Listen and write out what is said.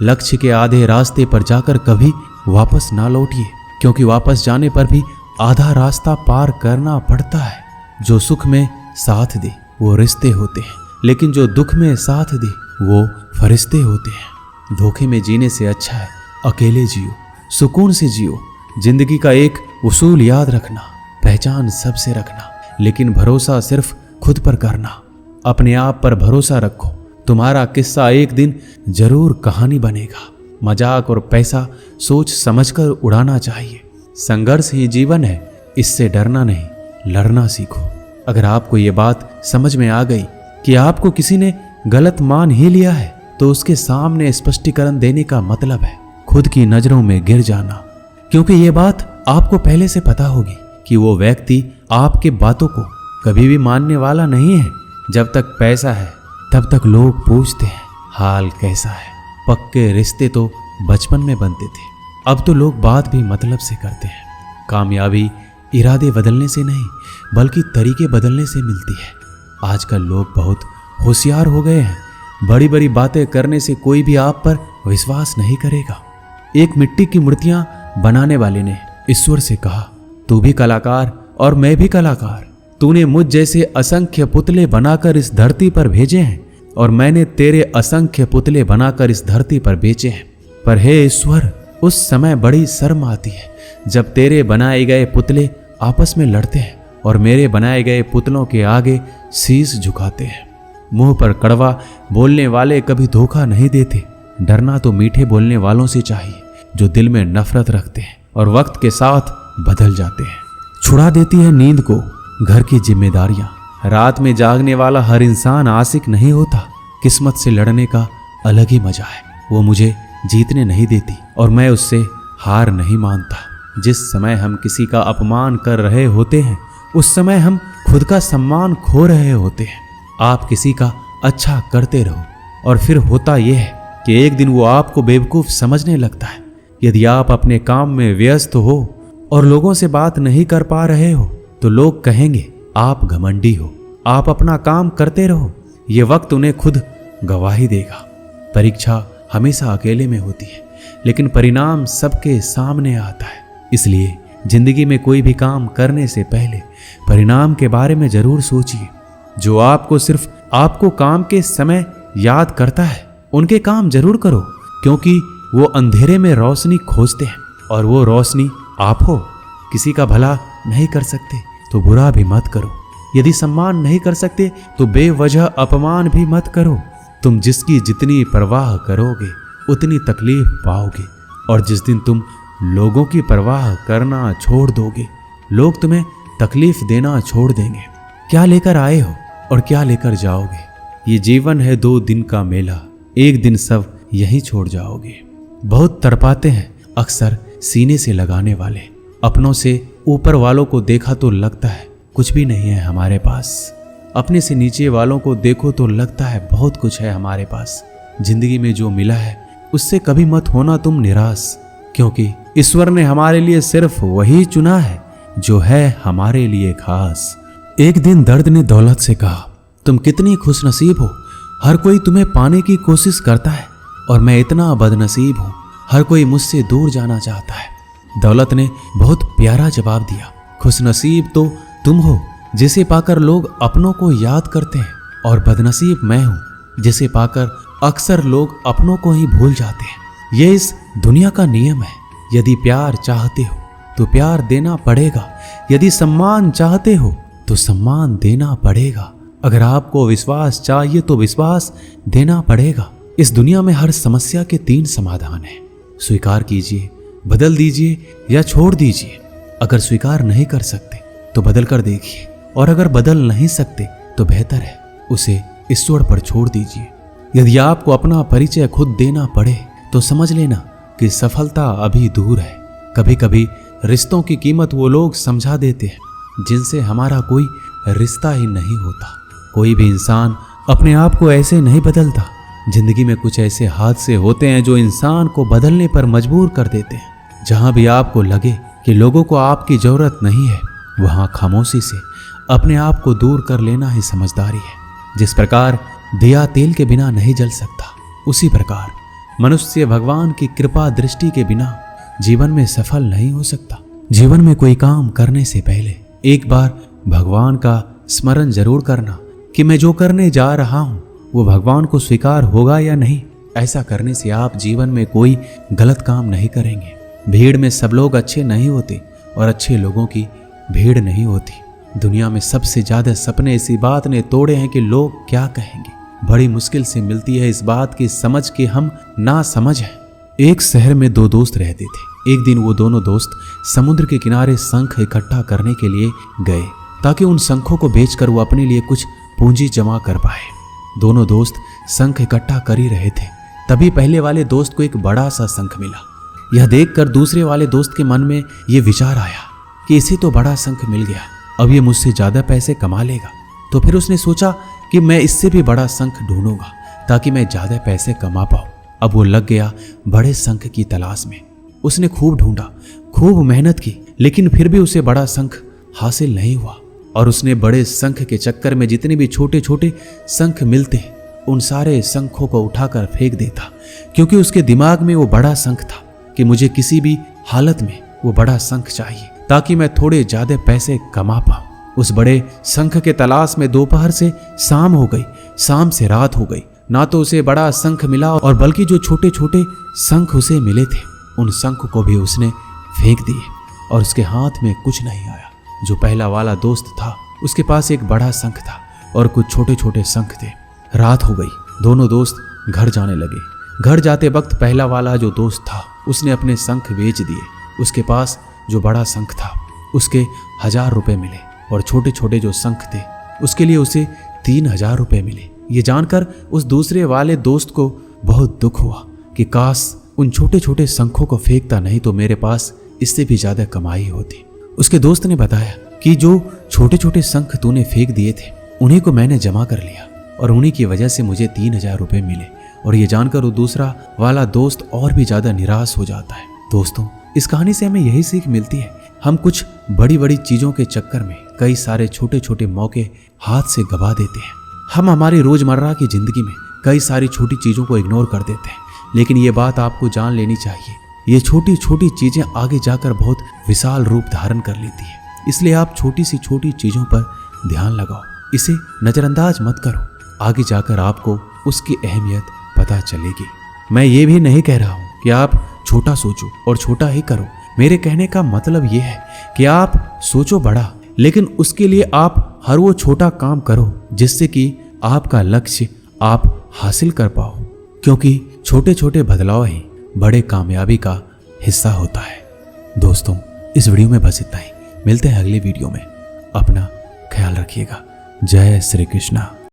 लक्ष्य के आधे रास्ते पर जाकर कभी वापस ना लौटिए, क्योंकि वापस जाने पर भी आधा रास्ता पार करना पड़ता है। जो सुख में साथ दे वो रिश्ते होते हैं, लेकिन जो दुख में साथ दे वो फरिश्ते होते हैं। धोखे में जीने से अच्छा है अकेले जियो, सुकून से जियो। जिंदगी का एक उसूल याद रखना, पहचान सबसे रखना, लेकिन भरोसा सिर्फ खुद पर करना। अपने आप पर भरोसा रखो, तुम्हारा किस्सा एक दिन जरूर कहानी बनेगा। मजाक और पैसा सोच समझकर उड़ाना चाहिए। संघर्ष ही जीवन है, इससे डरना नहीं, लड़ना सीखो। अगर आपको ये बात समझ में आ गई कि आपको किसी ने गलत मान ही लिया है, तो उसके सामने स्पष्टीकरण देने का मतलब है खुद की नजरों में गिर जाना, क्योंकि ये बात आपको पहले से पता होगी कि वो व्यक्ति आपके बातों को कभी भी मानने वाला नहीं है। जब तक पैसा है तब तक लोग पूछते हैं हाल कैसा है। पक्के रिश्ते तो बचपन में बनते थे, अब तो लोग बात भी मतलब से करते हैं। कामयाबी इरादे बदलने से नहीं बल्कि तरीके बदलने से मिलती है। आजकल लोग बहुत होशियार हो गए हैं, बड़ी बड़ी बातें करने से कोई भी आप पर विश्वास नहीं करेगा। एक मिट्टी की मूर्तियां बनाने वाले ने ईश्वर से कहा, तू भी कलाकार और मैं भी कलाकार। तूने मुझ जैसे असंख्य पुतले बनाकर इस धरती पर भेजे हैं और मैंने तेरे असंख्य पुतले बनाकर इस धरती पर बेचे हैं। पर हे ईश्वर, उस समय बड़ी शर्म आती है जब तेरे बनाए गए पुतले आपस में लड़ते हैं और मेरे बनाए गए पुतलों के आगे शीश झुकाते हैं। मुंह पर कड़वा बोलने वाले कभी धोखा नहीं देते। डरना तो मीठे बोलने वालों से चाहिए जो दिल में नफरत रखते हैं और वक्त के साथ बदल जाते हैं। छुड़ा देती है नींद को घर की जिम्मेदारियां। रात में जागने वाला हर इंसान आशिक नहीं होता। किस्मत से लड़ने का अलग ही मजा है। वो मुझे जीतने नहीं देती और मैं उससे हार नहीं मानता। जिस समय हम किसी का अपमान कर रहे होते हैं उस समय हम खुद का सम्मान खो रहे होते हैं। आप किसी का अच्छा करते रहो और फिर होता यह है कि एक दिन वो आपको बेवकूफ़ समझने लगता है। यदि आप अपने काम में व्यस्त हो और लोगों से बात नहीं कर पा रहे हो तो लोग कहेंगे आप घमंडी हो। आप अपना काम करते रहो, ये वक्त उन्हें खुद गवाही देगा। परीक्षा हमेशा अकेले में होती है, लेकिन परिणाम सबके सामने आता है। इसलिए जिंदगी में कोई भी काम करने से पहले परिणाम के बारे में जरूर सोचिए। जो आपको सिर्फ आपको काम के समय याद करता है उनके काम जरूर करो, क्योंकि वो अंधेरे में रोशनी खोजते हैं और वो रोशनी आप हो। किसी का भला नहीं कर सकते तो बुरा भी मत करो। यदि सम्मान नहीं कर सकते तो बेवजह अपमान भी मत करो। तुम जिसकी जितनी परवाह करोगे उतनी तकलीफ पाओगे, और जिस दिन तुम लोगों की परवाह करना छोड़ दोगे लोग तुम्हें तकलीफ देना छोड़ देंगे। क्या लेकर आए हो और क्या लेकर जाओगे। ये जीवन है 2 दिन का मेला, एक दिन सब यही छोड़ जाओगे। बहुत तड़पाते हैं अक्सर सीने से लगाने वाले। अपनों से ऊपर वालों को देखा तो लगता है कुछ भी नहीं है हमारे पास। अपने से नीचे वालों को देखो तो लगता है बहुत कुछ है हमारे पास। जिंदगी में जो मिला है उससे कभी मत होना तुम निराश, क्योंकि ईश्वर ने हमारे लिए सिर्फ वही चुना है जो है हमारे लिए खास। एक दिन दर्द ने दौलत से कहा, तुम कितनी खुशनसीब हो, हर कोई तुम्हें पाने की कोशिश करता है और मैं इतना बदनसीब हूँ, हर कोई मुझसे दूर जाना चाहता है। दौलत ने बहुत प्यारा जवाब दिया, खुशनसीब तो तुम हो जिसे पाकर लोग अपनों को याद करते हैं, और बदनसीब मैं हूँ जिसे पाकर अक्सर लोग अपनों को ही भूल जाते हैं। ये इस दुनिया का नियम है। यदि प्यार चाहते हो तो प्यार देना पड़ेगा, यदि सम्मान चाहते हो तो सम्मान देना पड़ेगा। अगर आपको विश्वास चाहिए तो विश्वास देना पड़ेगा। इस दुनिया में हर समस्या के 3 समाधान हैं। स्वीकार कीजिए, बदल दीजिए या छोड़ दीजिए। अगर स्वीकार नहीं कर सकते तो बदल कर देखिए, और अगर बदल नहीं सकते तो बेहतर है उसे ईश्वर पर छोड़ दीजिए। यदि आपको अपना परिचय खुद देना पड़े तो समझ लेना कि सफलता अभी दूर है। कभी कभी रिश्तों की कीमत वो लोग समझा देते हैं जिनसे हमारा कोई रिश्ता ही नहीं होता। कोई भी इंसान अपने आप को ऐसे नहीं बदलता। जिंदगी में कुछ ऐसे हादसे होते हैं जो इंसान को बदलने पर मजबूर कर देते हैं। जहां भी आपको लगे कि लोगों को आपकी जरूरत नहीं है, वहां खामोशी से अपने आप को दूर कर लेना ही समझदारी है। जिस प्रकार दिया तेल के बिना नहीं जल सकता, उसी प्रकार मनुष्य भगवान की कृपा दृष्टि के बिना जीवन में सफल नहीं हो सकता। जीवन में कोई काम करने से पहले एक बार भगवान का स्मरण जरूर करना कि मैं जो करने जा रहा हूं वो भगवान को स्वीकार होगा या नहीं। ऐसा करने से आप जीवन में कोई गलत काम नहीं करेंगे। भीड़ में सब लोग अच्छे नहीं होते और अच्छे लोगों की भीड़ नहीं होती। दुनिया में सबसे ज्यादा सपने इसी बात ने तोड़े हैं कि लोग क्या कहेंगे। बड़ी मुश्किल से मिलती है इस बात की समझ कि हम ना समझ हैं। एक शहर में दो दोस्त रहते थे। एक दिन वो दोनों दोस्त समुद्र के किनारे शंख इकट्ठा करने के लिए गए ताकि उन शंखों को बेचकर वो अपने लिए कुछ पूंजी जमा कर पाए। दोनों दोस्त शंख इकट्ठा कर ही रहे थे, तभी पहले वाले दोस्त को एक बड़ा सा शंख मिला। यह देखकर दूसरे वाले दोस्त के मन में ये विचार आया कि इसे तो बड़ा शंख मिल गया, अब ये मुझसे ज्यादा पैसे कमा लेगा। तो फिर उसने सोचा कि मैं इससे भी बड़ा शंख ढूंढूंगा ताकि मैं ज्यादा पैसे कमा पाऊं। अब वो लग गया बड़े शंख की तलाश में। उसने खूब ढूंढा, खूब मेहनत की, लेकिन फिर भी उसे बड़ा शंख हासिल नहीं हुआ। और उसने बड़े शंख के चक्कर में जितने भी छोटे छोटे शंख मिलते उन सारे शंखों को उठाकर फेंक देता, क्योंकि उसके दिमाग में वो बड़ा शंख था कि मुझे किसी भी हालत में वो बड़ा शंख चाहिए ताकि मैं थोड़े ज्यादा पैसे कमा पाऊं। उस बड़े शंख के तलाश में दोपहर से शाम हो गई, शाम से रात हो गई। ना तो उसे बड़ा शंख मिला और बल्कि जो छोटे छोटे शंख उसे मिले थे उन शंख को भी उसने फेंक दिए और उसके हाथ में कुछ नहीं आया। जो पहला वाला दोस्त था उसके पास एक बड़ा शंख था और कुछ छोटे छोटे शंख थे। रात हो गई, दोनों दोस्त घर जाने लगे। घर जाते वक्त पहला वाला जो दोस्त था उसने अपने शंख बेच दिए। उसके पास जो बड़ा शंख था उसके 1000 रुपए मिले और छोटे छोटे जो शंख थे उसके लिए उसे 3000 रुपए मिले। ये जानकर उस दूसरे वाले दोस्त को बहुत दुख हुआ कि काश उन छोटे छोटे शंखों को फेंकता, नहीं तो मेरे पास इससे भी ज्यादा कमाई होती। उसके दोस्त ने बताया कि जो छोटे छोटे शंख तूने फेंक दिए थे उन्हीं को मैंने जमा कर लिया और उन्हीं की वजह से मुझे 3000 रुपए मिले। और ये जानकर वो दूसरा वाला दोस्त और भी ज्यादा निराश हो जाता है। दोस्तों, इस कहानी से हमें यही सीख मिलती है, हम कुछ बड़ी बड़ी चीजों के चक्कर में कई सारे छोटे छोटे मौके हाथ से गवा देते हैं। हम हमारी रोजमर्रा की जिंदगी में कई सारी छोटी चीजों को इग्नोर कर देते हैं, लेकिन ये बात आपको जान लेनी चाहिए, ये छोटी छोटी चीजें आगे जाकर बहुत विशाल रूप धारण कर लेती है। इसलिए आप छोटी सी छोटी चीजों पर ध्यान लगाओ, इसे नजरअंदाज मत करो, आगे जाकर आपको उसकी अहमियत पता चलेगी। मैं ये भी नहीं कह रहा हूं कि आप छोटा सोचो और छोटा ही करो। मेरे कहने का मतलब ये है कि आप सोचो बड़ा, लेकिन उसके लिए आप हर वो छोटा काम करो जिससे कि आपका लक्ष्य आप हासिल कर पाओ, क्योंकि छोटे छोटे बदलाव ही बड़े कामयाबी का हिस्सा होता है। दोस्तों, इस वीडियो में बस इतना ही। मिलते हैं अगले वीडियो में। अपना ख्याल रखिएगा। जय श्री कृष्णा।